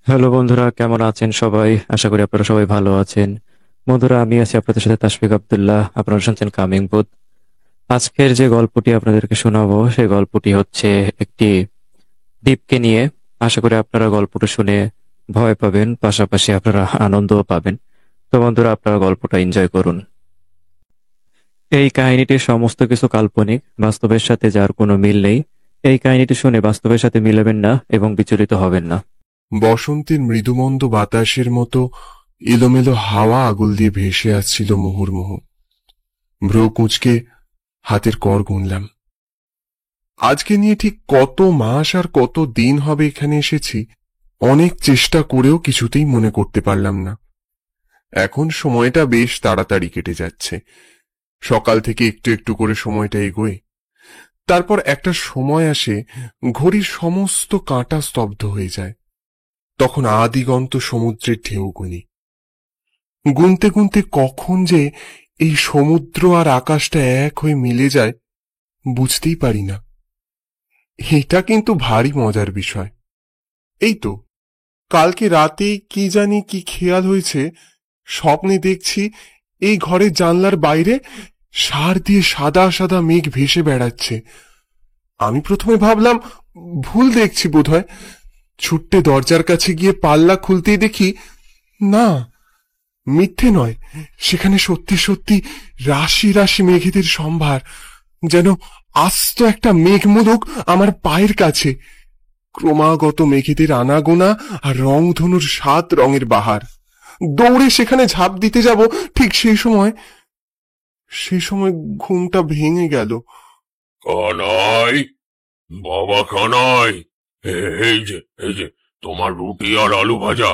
Hello বন্ধুরা, কেমন আছেন সবাই? আশা করি আপনারা সবাই ভালো আছেন। বন্ধুরা, আমি আছি আপনাদের সাথে তাশফিক আব্দুল্লাহ। আপনারা শুনছেন কামিং বুথ। আজকের যে গল্পটি আপনাদেরকে শোনাবো সেই গল্পটি হচ্ছে একটি দ্বীপকে নিয়ে। আশা করি আপনারা গল্পটা শুনে ভয় পাবেন, পাশাপাশি আপনারা আনন্দও পাবেন। তো বন্ধুরা, আপনারা গল্পটা এনজয় করুন। এই কাহিনীটির সমস্ত কিছু কাল্পনিক, বাস্তবের সাথে যার কোনো মিল নেই। এই কাহিনীটি শুনে বাস্তবের সাথে মিলাবেন না এবং বিচলিত হবেন না। বসন্তের মৃদুমন্দ বাতাসের মতো এলোমেলো হাওয়া আগুল দিয়ে ভেসে আসছিল মুহুর্মুহু। ভ্রু কুঁচকে হাতের কর গুনলাম। আজকে নিয়ে ঠিক কত মাস আর কত দিন হবে এখানে এসেছি, অনেক চেষ্টা করেও কিছুতেই মনে করতে পারলাম না। এখন সময়টা বেশ তাড়াতাড়ি কেটে যাচ্ছে। সকাল থেকে একটু একটু করে সময়টা এগোয়। তারপর একটা সময় আসে, ঘড়ির সমস্ত কাঁটা স্তব্ধ হয়ে যায়। তখন আদিগন্ত সমুদ্রের ঢেউ গুনি। গুনতে গুনতে কখন যে এই সমুদ্র আর আকাশটা এক হয়ে মিলে যায় বুঝতেই পারি না। এটা কিন্তু ভারী মজার বিষয়। এই তো কালকে রাতে কি জানি কি খেয়াল হয়েছে, স্বপ্নে দেখছি এই ঘরের জানলার বাইরে সার দিয়ে সাদা সাদা মেঘ ভেসে বেড়াচ্ছে। আমি প্রথমে ভাবলাম ভুল দেখছি বোধহয়। ছুট্টে দরজার কাছে গিয়ে পাল্লা খুলতেই দেখি, না, মিথ্যে নয়, সেখানে সত্যি সত্যি রাশি রাশি মেঘেদের সম্ভার, যেন আস্ত একটা মেঘমুলক আমার পায়ের কাছে। ক্রমাগত মেঘেদের আনাগোনা আর রংধনুর 7 রঙের বাহার। দৌড়ে সেখানে ঝাঁপ দিতে যাব, ঠিক সেই সময় ঘুমটা ভেঙে গেল। কানাই, বাবা কানাই, এই যে তোমার রুটি আর আলু ভাজা।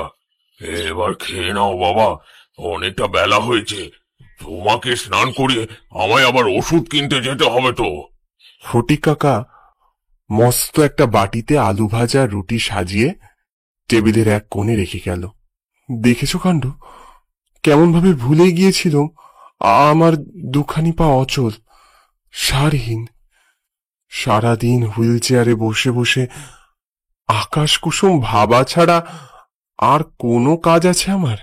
এবার খেয়ে নাও বাবা, অনেকটা বেলা হয়েছে। তোমাকে স্নান করিয়ে আমায় আবার ওষুধ কিনতে যেতে হবে তো। ফটিক কাকা মস্ত একটা বাটিতে আলু ভাজা রুটি সাজিয়ে টেবিলের এক কোণে রেখে গেল। দেখেছো কাণ্ড, কেমন ভাবে ভুলে গিয়েছিলাম আমার দুখানি পা অচল, সারহীন। সারাদিন হুইল চেয়ারে বসে বসে আকাশ কুসুম ভাবা ছাড়া আর কোনো কাজ আছে আমার?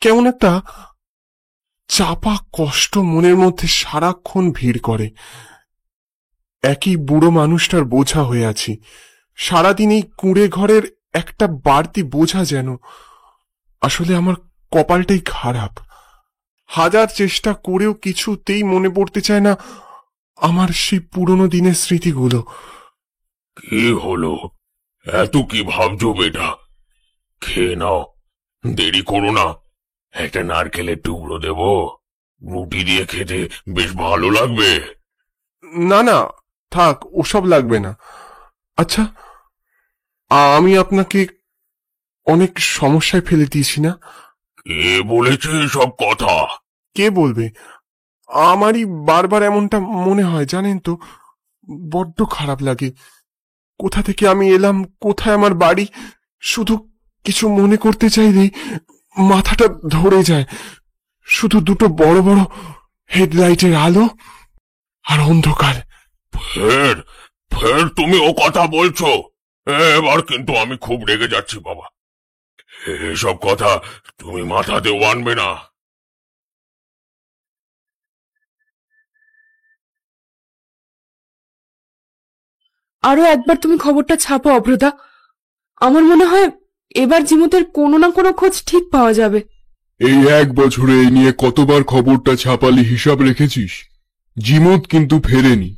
কেমন একটা চাপা কষ্ট মনের মধ্যে সারাক্ষণ ভিড় করে। একই বুড়ো মানুষটার বোঝা হয়ে আছি। সারাদিন এই কুঁড়ে ঘরের একটা বাড়তি বোঝা যেন। আসলে আমার কপালটাই খারাপ। হাজার চেষ্টা করেও কিছুতেই মনে পড়তে চায় না আমার সেই পুরনো দিনের স্মৃতিগুলো। কি হলো, এত কি ভাবছো বেটা? খেয়ে নাও, দেরি করো না। একটা নারকেলের টুকরো দেবো, রুটি দিয়ে খেতে বেশ ভালো লাগবে। না না, থাক, ওসব লাগবে না। আচ্ছা, আমি আপনাকে অনেক সমস্যায় ফেলে দিয়েছি না? কে বলেছে সব কথা? কে বলবে? আমারই বারবার এমনটা মনে হয়, জানেন তো। বড্ড খারাপ লাগে। কোথা থেকে আমি এলাম, কোথায় আমার বাড়ি, শুধু কিছু মনে করতে চাইলেই মাথাটা ধরে যায়। শুধু দুটো বড় বড় হেডলাইটের আলো আর অন্ধকার। ফের ফের তুমি ও কথা বলছো? এবার কিন্তু আমি খুব রেগে যাচ্ছি বাবা। এসব কথা তুমি মাথাতেও আনবে না। আরো একবার তুমি খবরটা ছাপো অভ্রতা। আমার মনে হয় এবার জিমুতের কোনো না কোনো খোঁজ ঠিক পাওয়া যাবে। এই 1 বছরে এই নিয়ে কতবার খবরটা ছাপালি হিসাব রেখেছিস? জিমুত কিন্তু ফেরেনি।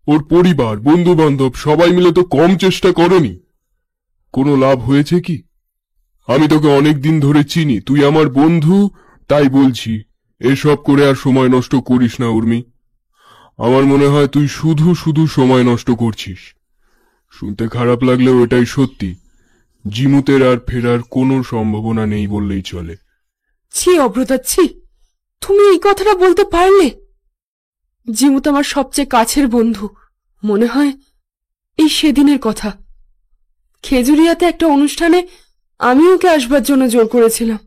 ওর পরিবার, বন্ধু বান্ধব সবাই মিলে তো কম চেষ্টা করেনি। কোনো লাভ হয়েছে কি? আমি তোকে অনেক দিন ধরে চিনি, তুই আমার বন্ধু, তাই বলছি এসব করে আর সময় নষ্ট করিস না উর্মি। আমার মনে হয় তুই শুধু শুধু সময় নষ্ট করছিস। শুনতে খারাপ লাগলেও এটাই সত্যি। জিমুতের আর ফেরার কোনো সম্ভাবনা নেই বললেই চলে। ছি অভ্রতা, ছি, তুমি এই কথাটা বলতে পারলে? জিমুত আমার সবচেয়ে কাছের বন্ধু। মনে হয় এই সেদিনের কথা। খেজুরিয়াতে একটা অনুষ্ঠানে আমি ওকে আসবার জন্য জোর করেছিলাম।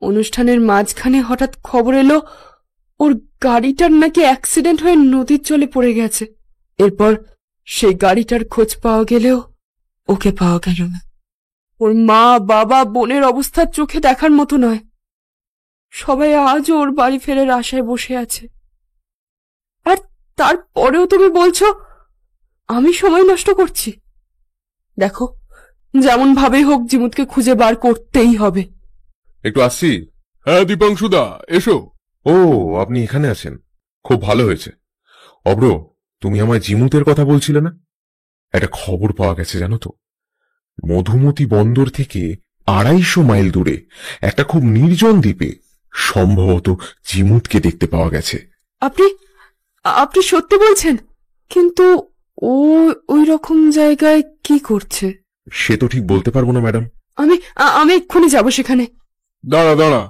অনুষ্ঠানের মাঝখানে হঠাৎ খবর এলো ওর গাড়িটার নাকি অ্যাক্সিডেন্ট হয়ে নদীর জলে পড়ে গেছে। এরপর সেই গাড়িটার খোঁজ পাওয়া গেলেও ওকে পাওয়া গেল না। ওর মা বাবা বোনের অবস্থা চোখে দেখার মতো নয়। সবাই আজও ওর বাড়ি ফেরার আশায় বসে আছে, আর তারপরেও তুমি বলছো আমি সময় নষ্ট করছি। দেখো, যেমন ভাবেই হোক জিমুতকে খুঁজে বার করতেই হবে। একটু আসছি। হ্যাঁ দীপাংশুদা, এসো। ও, আপনি এখানে আছেন, খুব ভালো হয়েছে। অব্র, তুমি আমায় জিমুতের কথা বলছিলে না? একটা খবর পাওয়া গেছে জানো তো, মধুমতি বন্দর থেকে 250 মাইল দূরে একটা খুব নির্জন দ্বীপে সম্ভবত জিমুতকে দেখতে পাওয়া গেছে। আপনি আপনি সত্যি বলছেন? কিন্তু ও ওই রকম জায়গায় কি করছে? সে তো ঠিক বলতে পারবো না ম্যাডাম। আমি এক্ষুনি যাব সেখানে। দাঁড়া দাঁড়া,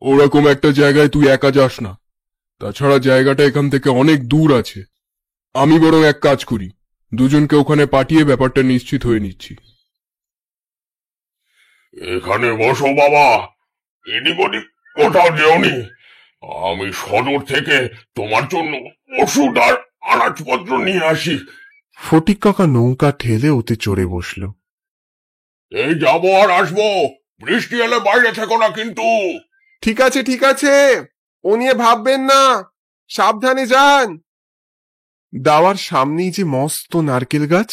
ওরকম একটা জায়গায় তুই একা যাস না। তাছাড়া জায়গাটা এখান থেকে অনেক দূর আছে। আমি বরং এক কাজ করি, দুজনকে ওখানে পাঠিয়ে ব্যাপারটা নিশ্চিত হয়ে নিচ্ছি। এখানে বসো বাবা, এদিক ওদিক কোথাও যেওনি। আমি সদর থেকে তোমার জন্য ওষুধ আর আনাজপত্র নিয়ে আসি। ফটিক কাকা নৌকা ঠেলে ওতে চড়ে বসল। এই যাবো আর আসবো, বৃষ্টি এলে বাইরে থেকো না কিন্তু। ঠিক আছে ঠিক আছে, ও নিয়ে ভাববেন না, সাবধানে যান। দাওয়ার সামনেই যে মস্ত নারকেল গাছ,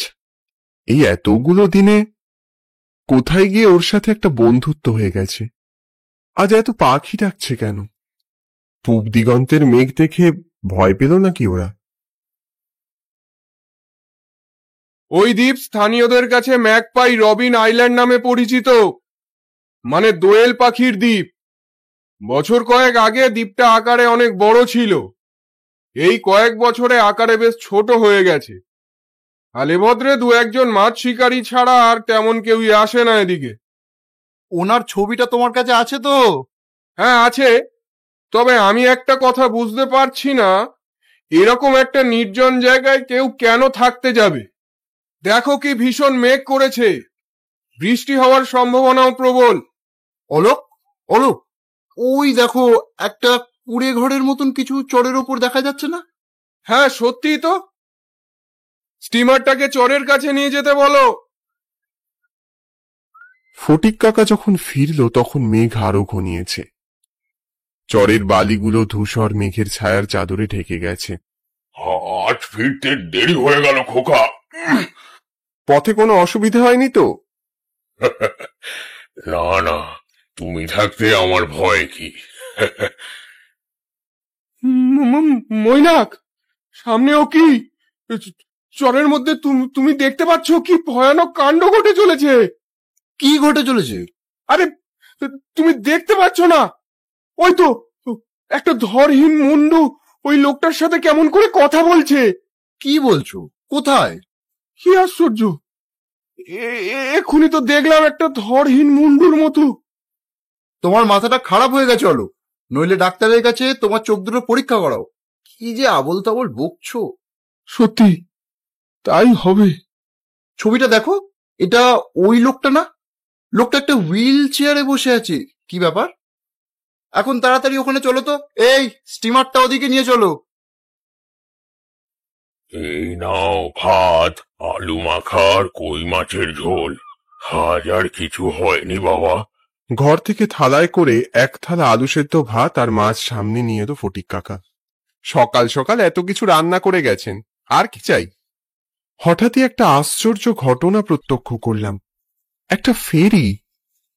এই এতগুলো দিনে কোথায় গিয়ে ওর সাথে একটা বন্ধুত্ব হয়ে গেছে। আজ এত পাখি ডাকছে কেন? পূব দিগন্তের মেঘ দেখে ভয় পেল নাকি ওরা? ওই দ্বীপ স্থানীয়দের কাছে ম্যাকপাই রবিন আইল্যান্ড নামে পরিচিত, মানে দোয়েল পাখির দ্বীপ। বছর কয়েক আগে দ্বীপটা আকারে অনেক বড় ছিল, এই কয়েক বছরে আকারে বেশ ছোট হয়ে গেছে। আলেভদ্রে 2-1 মাছ শিকারী ছাড়া আর তেমন কেউই আসে না এদিকে। ওনার ছবিটা তোমার কাছে আছে তো? হ্যাঁ আছে, তবে আমি একটা কথা বুঝতে পারছি না, এরকম একটা নির্জন জায়গায় কেউ কেন থাকতে যাবে। দেখো কি ভীষণ মেঘ করেছে, বৃষ্টি হওয়ার সম্ভাবনাও প্রবল। অলোক, অলোক, ওই দেখো একটা কুড়ে ঘরের মতন কিছু চড়ের ওপর দেখা যাচ্ছে না? হ্যাঁ সত্যিই তো, স্টিমারটাকে চরের কাছে নিয়ে যেতে বলো। ফটিক কাকা যখন ফিরল তখন মেঘ আরো ঘনিয়েছে। চরের বালিগুলো ধূসর মেঘের ছায়ার চাদরে ঢেকে গেছে। আজ ফিরতে দেরি হয়ে গেল খোকা। পথে কোনো অসুবিধা হয়নি তো? না না, তুমি থাকতে আমার ভয় কি। মৈনাক, সামনেও কি চরের মধ্যে তুমি দেখতে পাচ্ছ কি ভয়ানক কাণ্ড ঘটে চলেছে? কি ঘটে চলেছে? আরে তুমি দেখতে পাচ্ছ না? ওই তো একটা ধরহীন মুন্ডু ওই লোকটার সাথে কেমন করে কথা বলছে। কি বলছো? কোথায়? কি আশ্চর্য, এক্ষুনি তো দেখলাম একটা ধরহীন মুন্ডুর মতো। তোমার মাথাটা খারাপ হয়ে গেছে অলোক, নইলে ডাক্তারের কাছে তোমার চোখ দুটো পরীক্ষা করাও। কি যে আবল তাবল বকছো। সত্যি তাই হবে। ছবিটা দেখো, এটা ওই লোকটা না? লোকটা একটা হুইল চেয়ারে বসে আছে। কি ব্যাপার? এখন তাড়াতাড়ি ওখানে চলো তো, এই স্টিমারটা ওদিকে নিয়ে চলো। এই নাও ভাত, আলু মাখার, কই মাছের ঝোল। আজ আর কিছু হয়নি বাবা। ঘর থেকে থালায় করে 1 থালা আলু সেদ্ধ ভাত আর মাছ সামনে নিয়ে এলো ফটিক কাকা। সকাল সকাল এত কিছু রান্না করে গেছেন, আর কি চাই? হঠাৎই একটা আশ্চর্য ঘটনা প্রত্যক্ষ করলাম। একটা ফেরি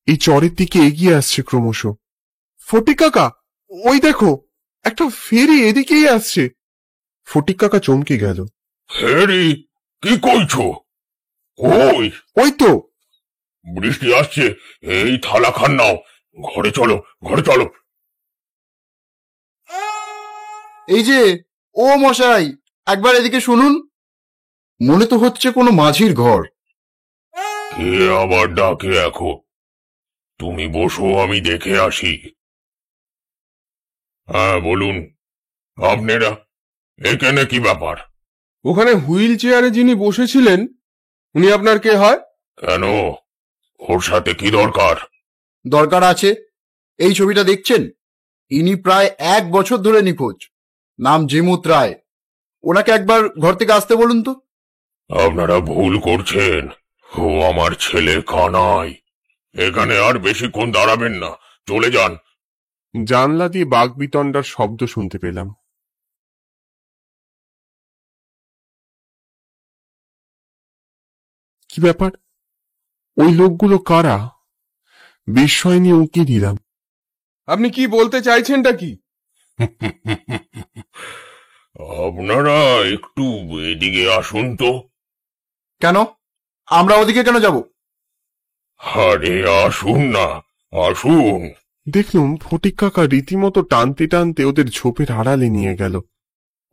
এই চরের দিকে এগিয়ে আসছে ক্রমশ। ফটিক কাকা, ওই দেখো, একটা ফেরি এদিকেই আসছে। ফটিক কাকা চমকে গেল। ফেরি? কি কইছো? ওই ওই তো। বৃষ্টি আসছে, এই থালা খান নাও, ঘরে চলো, ঘরে চলো। এই যে, ও মশাই, একবার এদিকে শুনুন। মনে তো হচ্ছে কোনো মাঝির ঘর। কে আবার ডাকে এখন? তুমি বসো, আমি দেখে আসি। হ্যাঁ বলুন, আপনারা এখানে কি ব্যাপার? ওখানে হুইল চেয়ারে যিনি বসেছিলেন, উনি আপনার কে হয়? কেন, ওর সাথে কি দরকার? দরকার আছে। এই ছবিটা দেখছেন, ইনি প্রায় 1 বছর ধরে নিখোঁজ। নাম জিমুত রায়। ওনাকে একবার ঘর থেকে আসতে বলুন তো। আপনারা ভুল করছেন, ও আমার ছেলে কানাই, এখানে আর বেশিক্ষণ দাঁড়াবেন না, চলে যান। জানলা দিয়ে বাগবিতণ্ডার শব্দ শুনতে পেলাম। কি ব্যাপার? ওই লোকগুলো কারা? বিস্ময় নিয়ে উঁকি দিলাম। আপনি কি বলতে চাইছেনটা কি? আপনারা একটু এদিকে আসুন তো। কেন? আমরা ওদিকে কেন যাব? আরে আসুন না, আসুন। দেখলুম ফটিক কাকা রীতিমতো টানতে টানতে ওদের ঝোপের আড়ালে নিয়ে গেল।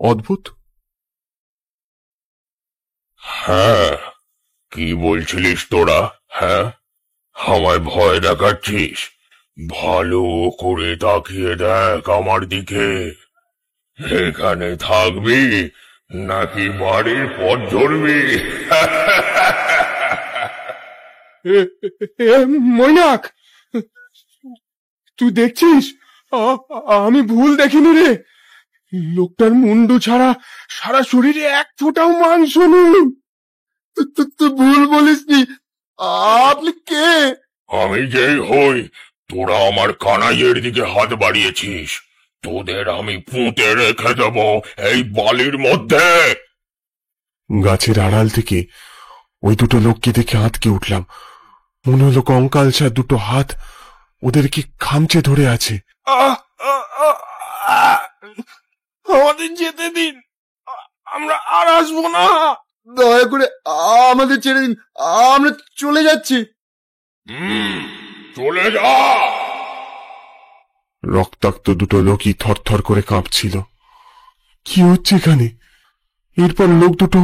অদ্ভুত। হ্যাঁ, কি বলছিলিস তোরা? হ্যাঁ, আমায় ভয় দেখাচ্ছিস? ভালো করে তাকিয়ে দেখ আমার দিকে। এখানে থাকবি নাকি বাড়ির পথ ধরবি? মৈনাক, তুই দেখছিস আমি ভুল দেখিনি রে। লোকটার মুন্ডু ছাড়া সারা শরীরে এক ফোঁটাও মাংস নেই। তুই ভুল বলিসনি। আপনি কে? আমি যেই হই, তোরা আমার কানাইয়ের দিকে হাত বাড়িয়েছিস, তোদের আমি পুঁতে রেখে দেব এই বালির মধ্যে। গাছের আড়াল থেকে ওই দুটো লোককে দেখে আঁতকে উঠলাম। মনে হলো কঙ্কালসার দুটো হাত ওদেরকে খামচে ধরে আছে। আমাদের যেতে দিন, আমরা আর আসবো না। দয়া করে আমাদের ছেড়ে দিন, আমরা চলে যাচ্ছি। চলে যা। রক্তাক্ত দুটো লোকই থরথর করে কাঁপছিল। কি হচ্ছে এখানে? এরপর লোক দুটো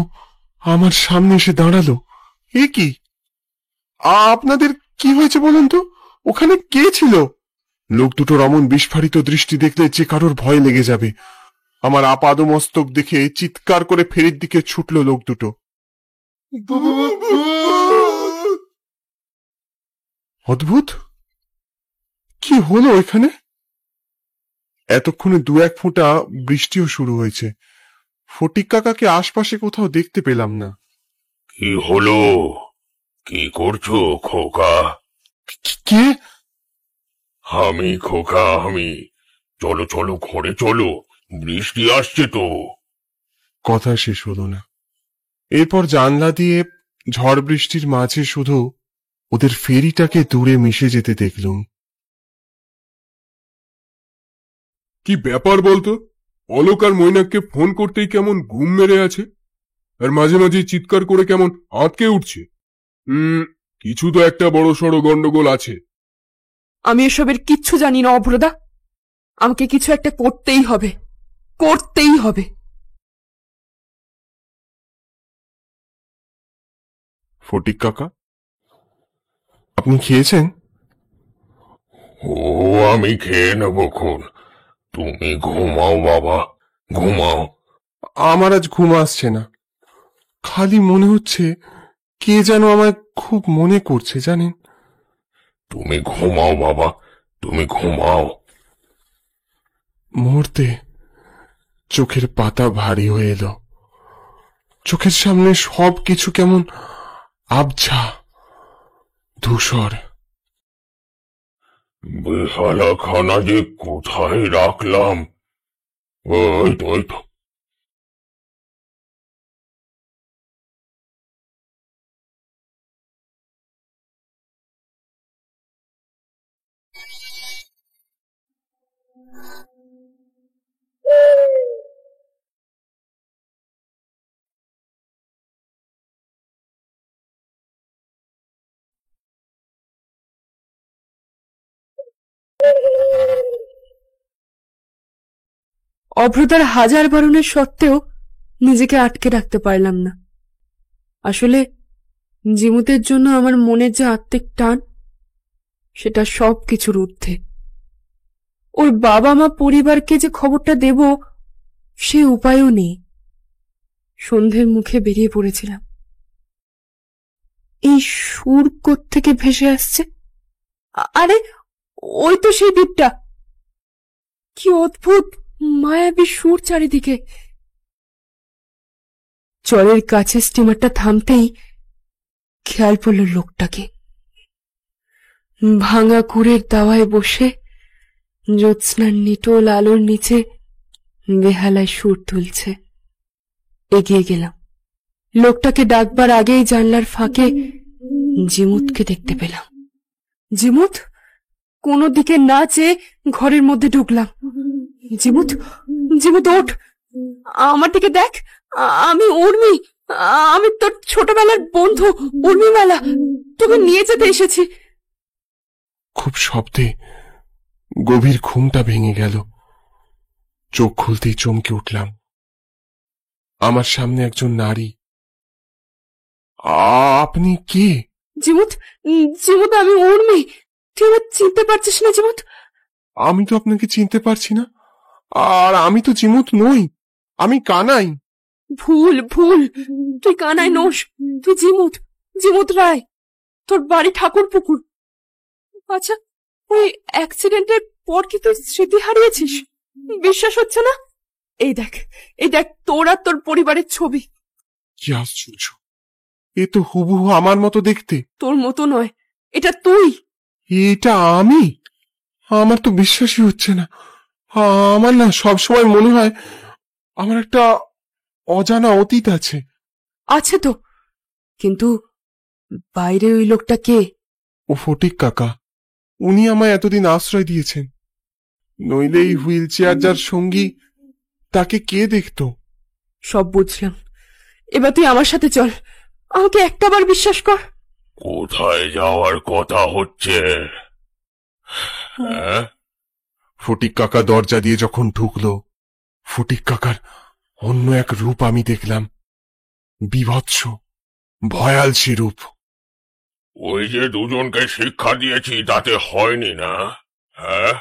আমার সামনে এসে দাঁড়ালো। এ কি? আপনাদের কি হয়েছে বলুন তো? ওখানে কে ছিল? লোক দুটোর অমন বিস্ফারিত দৃষ্টি দেখলে যে কারোর ভয় লেগে যাবে। আমার আপাদমস্তক দেখে চিৎকার করে ফেরির দিকে ছুটল লোক দুটো। অদ্ভুত, কি হলো এখানে? এতক্ষণে দু এক ফোঁটা বৃষ্টিও শুরু হয়েছে। ফটিক কাকাকে আশপাশে কোথাও দেখতে পেলাম না। কি হলো? কি করছো খোকা? কে? আমি খোকা, আমি। চলো চলো, ঘরে চলো, বৃষ্টি আসছে তো। কথা শেষ হলো না। এরপর জানলা দিয়ে ঝড় বৃষ্টির মাঝে শুধু ওদের ফেরিটাকে দূরে মিশে যেতে দেখলুম। কি ব্যাপার বলতো? অলোক আর মৈনাককে ফোন করতেই কেমন ঘুম মেরে আছে, আর মাঝে মাঝে চিৎকার করে কেমন আঁতকে উঠছে। কিছু তো একটা বড় সড়ো গন্ডগোল আছে। আমি এসবের কিচ্ছু জানি না অভ্রদা। আমাকে কিছু একটা করতেই হবে, করতেই হবে। ফটিক কাকা, আপনি খেয়েছেন? ও, আমি খেয়ে নেব খন। তুমি ঘুমাও বাবা, ঘুমাও। আমার আজ ঘুম আসছে না। খালি মনে হচ্ছে কে যেন আমায় খুব মনে করছে, জানেন? তুমি ঘুমাও বাবা, তুমি ঘুমাও। মুহূর্তে চোখের পাতা ভারী হয়ে এলো। চোখের সামনে সব কিছু কেমন আবছা, ধূসর। বেহালা খানা যে কোথায় রাখলাম? ওই তো, ওই তো। অভ্রতার হাজার বারণের সত্ত্বেও নিজেকে আটকে রাখতে পারলাম না। আসলে জিমুতের জন্য আমার মনের যে আত্মিক টান, সেটা সব কিছুর ঊর্ধ্বে। ওর বাবা মা পরিবারকে যে খবরটা দেব, সে উপায়ও নেই। সন্ধ্যের মুখে বেরিয়ে পড়েছিলাম। এই সুর কোত্থেকে ভেসে আসছে? আরে ওই তো সেই দ্বীপটা। কি অদ্ভুত মায়াবী সুর চারিদিকে। জলের কাছে স্টিমারটা থামতেই খেয়াল পড়ল লোকটাকে। ভাঙা কুড়ের দাওয়ায় বসে জ্যোৎস্নার নিটোল আলোর নিচে বেহালায় সুর তুলছে। এগিয়ে গেলাম। লোকটাকে ডাকবার আগেই জানলার ফাঁকে জিমুতকে দেখতে পেলাম। জিমুত! কোনো দিকে না চেয়ে ঘরের মধ্যে ঢুকলাম। জিমুত, জিমুত ওঠ, আমার দিকে দেখ, আমি উর্মি, আমি তোর ছোটবেলার বন্ধু উর্মিমালা, তোকে নিয়ে যেতে এসেছি। খুব শব্দে গভীর ঘুমটা ভেঙে গেল। চোখ খুলতেই চমকে উঠলাম। আমার সামনে একজন নারী। আপনি কে? জিমুত, জিমুত, আমি উর্মি। তুই আমার চিনতে পারছিস না জিমুত? আমি তো আপনাকে চিনতে পারছি না। আর আমি তো জিমুত নই, আমি কানাই। ভুল ভুল, তুই কানাই নোস, তুই জিমুত, জিমুত রায়। তোর বাড়ি ঠাকুরপুকুর। আচ্ছা, ওই অ্যাক্সিডেন্টের পর কি তুই স্মৃতি হারিয়েছিস? বিশ্বাস হচ্ছে না? এই দেখ, এই দেখ তোর আর তোর পরিবারের ছবি। কি আশ্চর্য, এ তো হুবহু আমার মতো দেখতে। তোর মতো নয়, এটা তুই। এটা আমি? আমার তো বিশ্বাসই হচ্ছে না। আমার না সবসময় মনে হয় আমার একটা অজানা অতীত আছে। আছে তো, কিন্তু বাইরে ওই লোকটা কে? ও ফটিক কাকা, উনি আমায় এতদিন আশ্রয় দিয়েছেন। নইলে এই হুইল চেয়ার যার সঙ্গী, তাকে কে দেখতো? সব বুঝলাম। এবার তুই আমার সাথে চল, আমাকে একটাবার বিশ্বাস কর। কোথায় যাওয়ার কথা হচ্ছে? হ্যাঁ? ফটিক কাকা দরজা দিয়ে যখন ঢুকলো, ফটিক কাকার অন্য এক রূপ আমি দেখলাম। বীভৎস, ভয়াল সে রূপ। ওই যে দুজনকে শিক্ষা দিয়েছি তাতে হয়নি না? হ্যাঁ,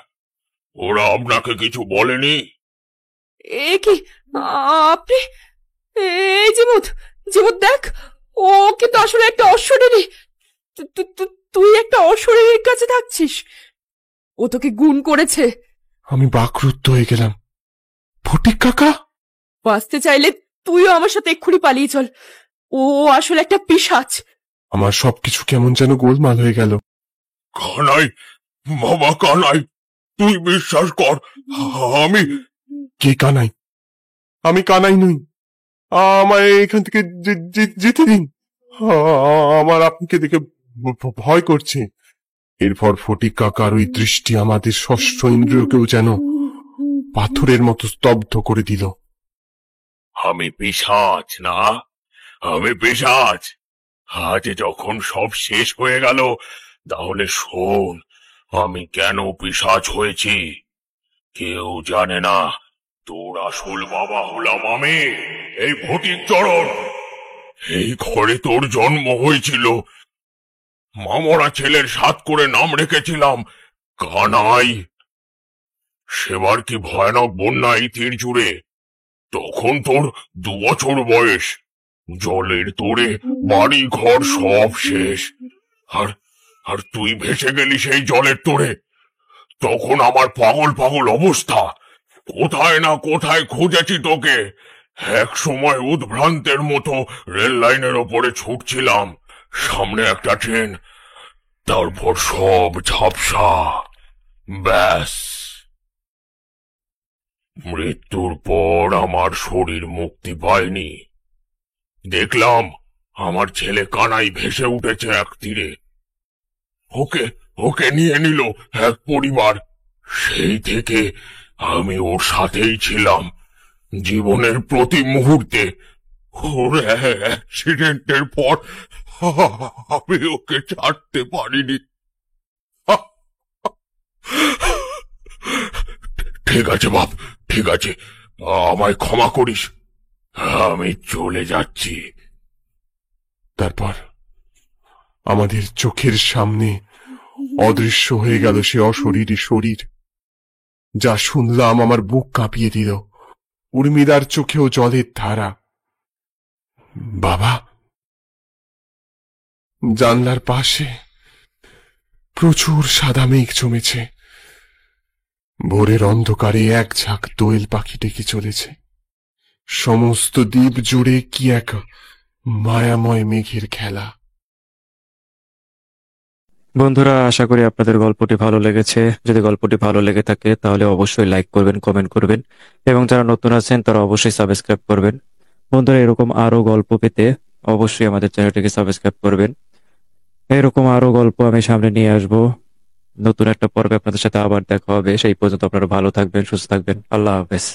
ওরা আপনাকে কিছু বলেনি? এ কি আপনি? এই জিমুত, জিমুত দেখ, ও কিন্তু আসলে একটা অশরীরী। তুই একটা অশরীরীর কাছে থাকছিস। ও তোকে গুণ করেছে। আমি বাকরুদ্ধ হয়ে গেলাম। ফটিক কাকা! বাঁচতে চাইলে তুইও আমার সাথে এক্ষুনি পালিয়ে চল। ও আসলে একটা পিশাচ। আমার সবকিছু কেমন যেন গোলমাল হয়ে গেল। কানাই, বাবা কানাই, তুই বিশ্বাস কর, আমি... কে কানাই? আমি কানাই নই। আমায় এখান থেকে যেতে দিন। আমার আপনাকে দেখে ভয় করছে। এরপর ফটিক কাকার ওই দৃষ্টি আমাদের ষষ্ঠ ইন্দ্রিয়কেও যেন পাথরের মতো স্তব্ধ করে দিল। আমি পিশাচ না, আমি পিশাচ। আজ যখন সব শেষ হয়ে গেল, তাহলে শোন আমি কেন পিশাচ হয়েছি। কেউ জানে না তোর আসল বাবা হলাম আমি, এই ফটিক চরণ। এই ঘরে তোর জন্ম হয়েছিল। মামরা ছেলের সাথ করে নাম রেখেছিলাম কানাই। সেবার কি ভয়ানক বন্যা এই তীর জুড়ে। তখন তোর 2 বছর বয়স। জলের তোড়ে বাড়ি ঘর সব শেষ। আর আর তুই ভেসে গেলি সেই জলের তোড়ে। তখন আমার পাগল পাগল অবস্থা। কোথায় না কোথায় খুঁজেছি তোকে। এক সময় উদ্ভ্রান্তের মতো রেল লাইনের ওপরে ছুটছিলাম। সামনে একটা ট্রেন, তারপর সব ঝাপসা। ব্যাস, মৃত্যুর পর আমার শরীর মুক্তি পায়নি। দেখলাম আমার ছেলে কানাই ভেসে উঠেছে এক তীরে। ওকে ওকে নিয়ে নিল এক পরিবার। সেই থেকে আমি ওর সাথেই ছিলাম জীবনের প্রতি মুহূর্তে। ওর অ্যাক্সিডেন্টের পর আমি ওকে ছাড়তে পারিনি। ঠিক আছে বাপ, ঠিক আছে, আমায় ক্ষমা করিস। আমি চলে যাচ্ছি। তারপর আমাদের চোখের সামনে অদৃশ্য হয়ে গেল সে অশরীরী শরীর। যা শুনলাম আমার বুক কাঁপিয়ে দিল। উর্মিদার চোখেও জলের ধারা। বাবা! জানলার পাশে প্রচুর সাদা মেঘ জমেছে। ভোরের অন্ধকারে এক ঝাঁক দোয়েল পাখি ডেকে চলেছে। সমস্ত দ্বীপ জুড়ে কি এক মায়াময় মেঘের খেলা। বন্ধুরা, আশা করি আপনাদের গল্পটি ভালো লেগেছে। যদি গল্পটি ভালো লেগে থাকে তাহলে অবশ্যই লাইক করবেন, কমেন্ট করবেন এবং যারা নতুন আছেন তারা অবশ্যই সাবস্ক্রাইব করবেন। বন্ধুরা, এরকম আরো গল্প পেতে অবশ্যই আমাদের চ্যানেলটিকে সাবস্ক্রাইব করবেন। এরকম আরো গল্প আমি সামনে নিয়ে আসব। নতুন একটা পর্বে আপনাদের সাথে আবার দেখা হবে। সেই পর্যন্ত আপনারা ভালো থাকবেন, সুস্থ থাকবেন। আল্লাহ হাফেজ।